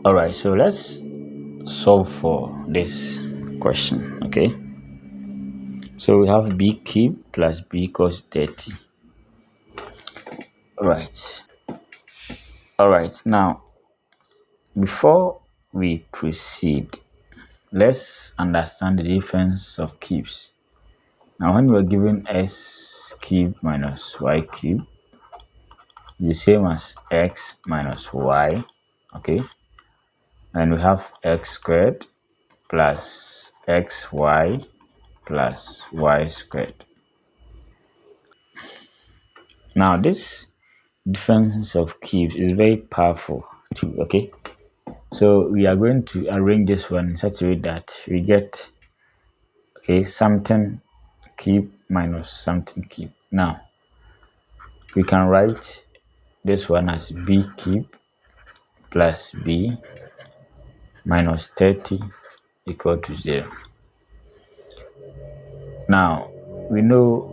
All right, so let's solve for this question. Okay, so we have b cube plus b equals 30. All right, now before we proceed, let's understand the difference of cubes. Now when we're given x cube minus y cube, the same as x minus y. Okay, and we have x squared plus xy plus y squared. Now this difference of cubes is very powerful too. Okay, so we are going to arrange this one in such a way that we get something cube minus something cube. Now we can write this one as b cube plus b minus 30 equal to 0. Now we know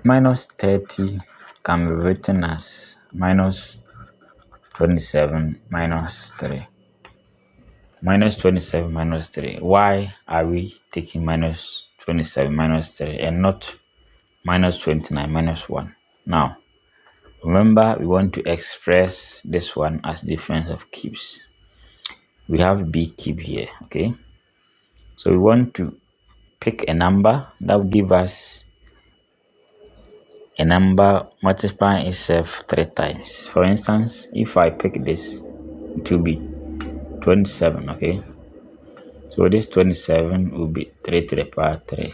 minus 30 can be written as minus 27 minus 3. Minus 27 minus 3. Why are we taking minus 27 minus 3 and not minus 29 minus 1? Now, remember we want to express this one as difference of cubes. We have b cube here, okay? So we want to pick a number that will give us a number multiplying itself 3 times. For instance, if I pick this, it will be 27, okay? So this 27 will be 3 to the power 3.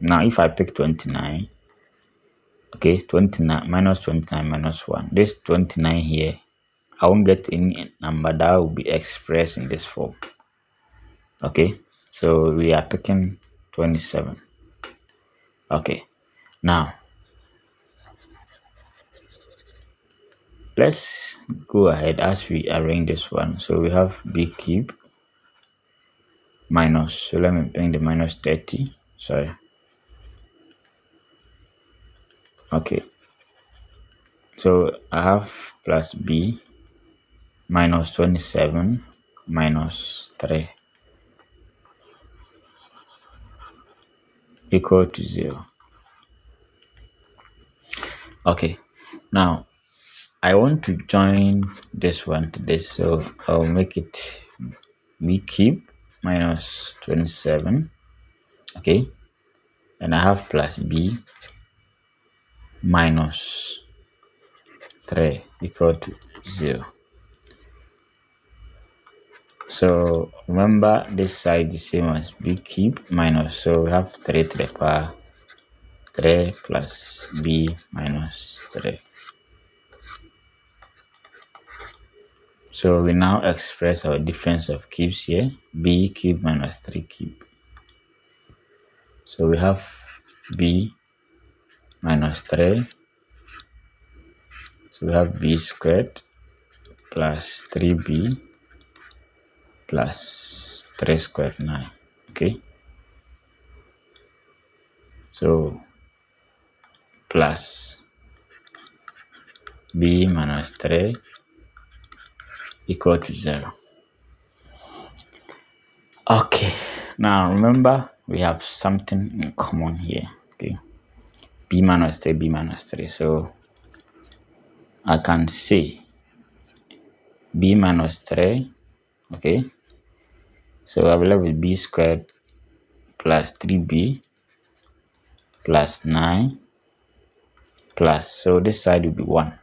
Now if I pick 29, okay, 29 minus 29 minus 1. This 29 here, I won't get any number that will be expressed in this form. Okay, so we are picking 27. Okay, now let's go ahead as we arrange this one. So we have b cube minus, so let me bring the minus 30, sorry. Okay, so I have plus b minus 27 minus 3 equal to 0. Okay, now I want to join this one to this, so I'll make it b cube minus 27, okay, and I have plus b minus 3 equal to 0. So remember this side is same as b cube minus, so we have 3 to the power 3 plus b minus 3. So we now express our difference of cubes here, b cube minus 3 cube. So we have b minus 3, so we have b squared plus 3b plus 3 squared 9. Okay, so plus b minus 3 equal to 0. Okay, now remember we have something in common here. Okay, b minus 3, b minus 3. So I can say b minus 3. Okay, so I will have with b squared plus 3b plus 9 plus, so this side will be 1.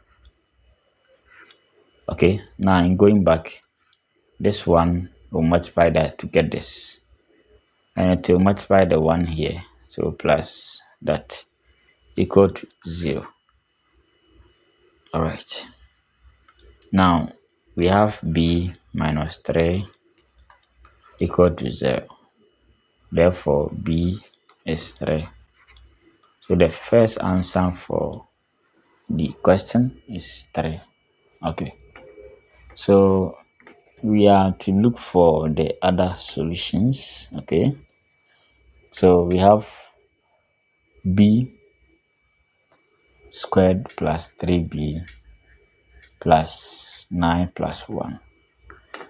Okay, now in going back, this one will multiply that to get this, and it will multiply the 1 here, so plus that equal to 0. All right, now we have b minus 3 equal to 0, therefore b is 3. So the first answer for the question is 3. Okay, so we are to look for the other solutions. Okay, so we have b squared plus 3b plus 9 plus 1.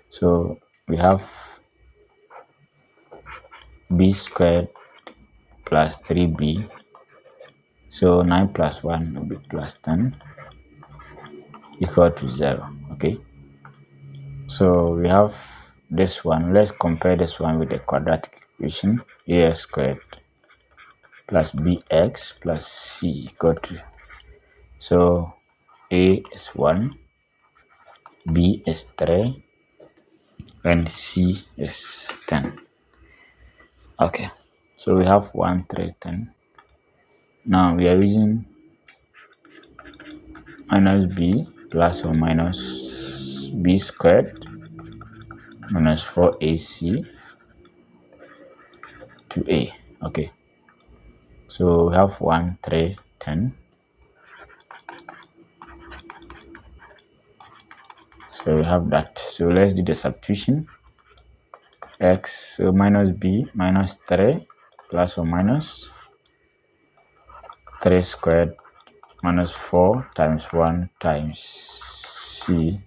So we have b squared plus 3b. So 9 plus 1 will be plus 10 equal to 0. Okay. So we have this one. Let's compare this one with the quadratic equation. Ax squared plus bx plus c equal to. So a is 1, b is 3, and c is 10. Okay. So we have 1, 3, 10. Now we are using minus b plus or minus b squared minus 4ac to a. Okay. So we have 1, 3, 10. So we have that. So let's do the substitution. X, so minus b minus 3 plus or minus 3 squared minus 4 times 1 times c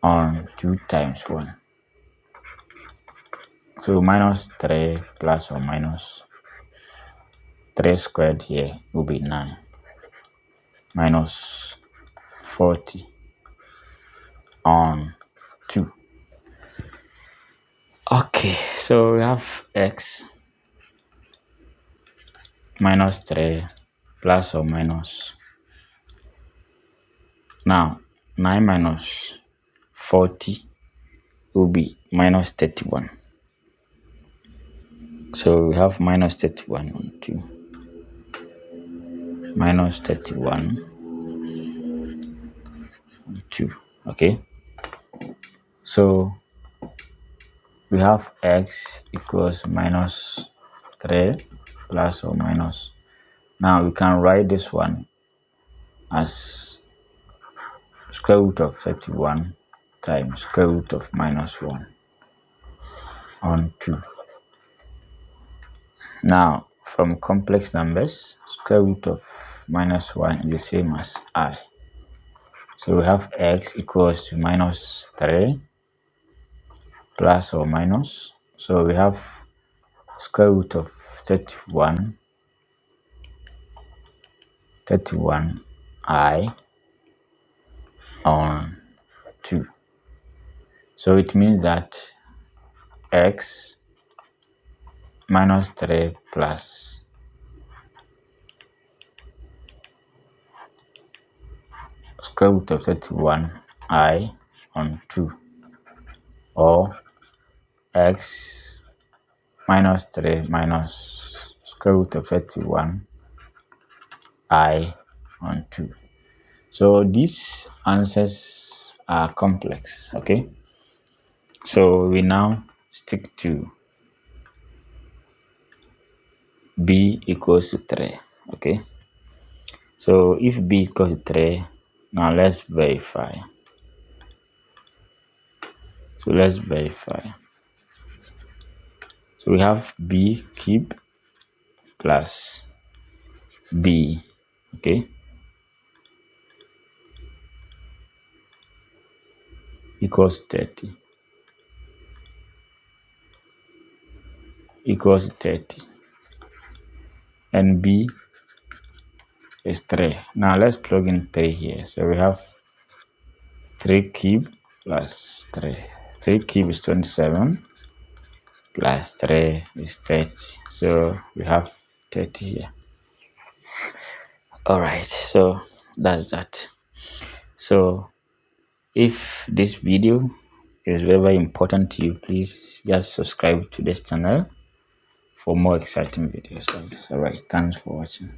on 2 times 1. So minus 3 plus or minus 3 squared here will be 9 minus 40 on 2. Okay, so we have x minus 3 plus or minus. Now 9 minus 40 will be minus 31. So we have minus 31 on 2. Minus 31 on 2. Okay. So we have x equals minus 3 plus or minus. Now we can write this one as square root of 31 times square root of minus 1 on 2. Now from complex numbers, square root of minus 1 is the same as I. So we have x equals to minus 3 plus or minus. So we have square root of 31 I on 2. So it means that x minus 3 plus square root of 31 I on 2, or x minus 3 minus square root of 31 I on 2. So these answers are complex. Okay, so we now stick to b equals to 3. Okay, so if b equals to 3, now let's verify. So let's verify. So we have b cube plus b, okay, equals 30. Equals 30. And b is 3. Now let's plug in 3 here. So we have 3 cube plus 3. 3 cube is 27 plus 3 is 30. So we have 30 here. Alright, so that's that. So if this video is very important to you, please just subscribe to this channel for more exciting videos like this. Alright, thanks for watching.